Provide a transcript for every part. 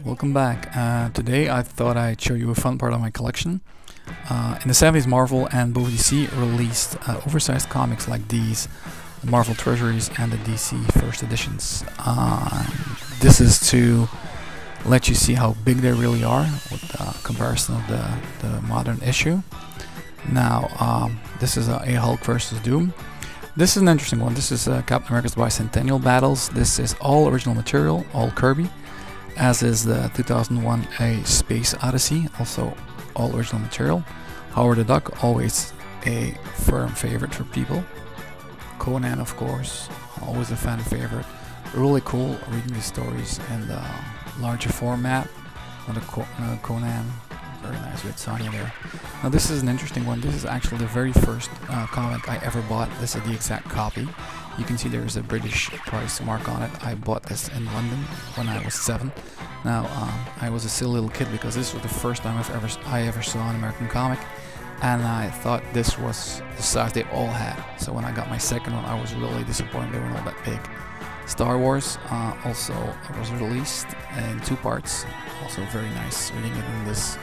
Welcome back. Today I thought I'd show you a fun part of my collection. In the 70s, Marvel and both DC released oversized comics like these, the Marvel Treasuries and the DC First Editions. This is to let you see how big they really are with the comparison of the modern issue. Now, this is a Hulk versus Doom. This is an interesting one. This is Captain America's Bicentennial Battles. This is all original material, all Kirby, as is the 2001 A Space Odyssey, also all original material. Howard the Duck, always a firm favorite for people. Conan, of course, always a fan favorite. Really cool reading these stories in the larger format on the Conan. Very nice with Sonya there. Now this is an interesting one. This is actually the very first comic I ever bought. This is the exact copy. You can see there's a British price mark on it. I bought this in London when I was 7. Now I was a silly little kid because this was the first time I ever saw an American comic, and I thought this was the size they all had. So when I got my second one, I was really disappointed they were not that big. Star Wars also was released in 2 parts. Also very nice reading it in this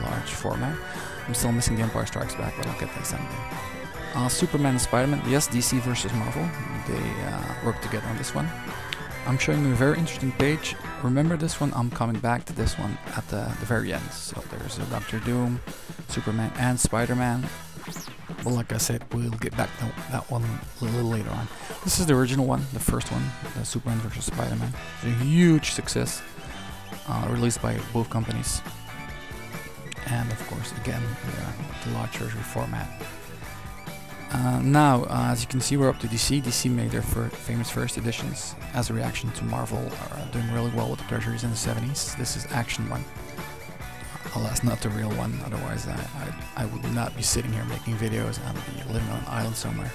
large format. I'm still missing the Empire Strikes Back, but I'll get that someday. Superman and Spider-Man, yes, DC versus Marvel. They work together on this one. I'm showing you a very interesting page. Remember this one? I'm coming back to this one at the very end. So there's a Doctor Doom, Superman, and Spider-Man. But like I said, we'll get back to that one a little later on. This is the original one, the first one, the Superman versus Spider-Man. It's a huge success, released by both companies. And of course, again, the large Treasury format. Now, as you can see, we're up to DC. DC made their famous first editions as a reaction to Marvel doing really well with the Treasuries in the 70s. This is Action 1. Alas, not the real one, otherwise I would not be sitting here making videos. I would be living on an island somewhere.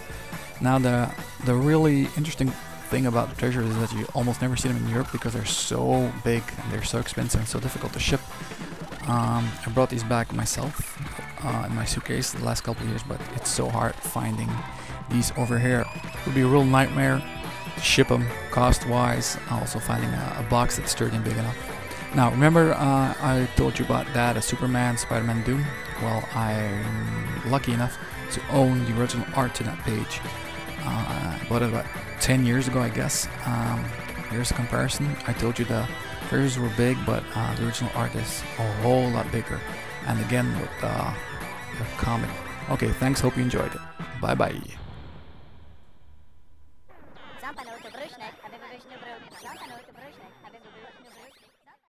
Now, the really interesting thing about the Treasuries is that you almost never see them in Europe because they're so big and they're so expensive and so difficult to ship. I brought these back myself in my suitcase the last couple of years, but it's so hard finding these over here. It would be a real nightmare to ship them cost-wise. Also finding a box that's sturdy and big enough. Now, remember I told you about that, a Superman, Spider-Man, Doom? Well, I'm lucky enough to own the original art to that page. I bought it about 10 years ago, I guess. Here's a comparison. I told you the figures were big, but the original art is a whole lot bigger. And again, with the comic. Okay, thanks. Hope you enjoyed it. Bye-bye.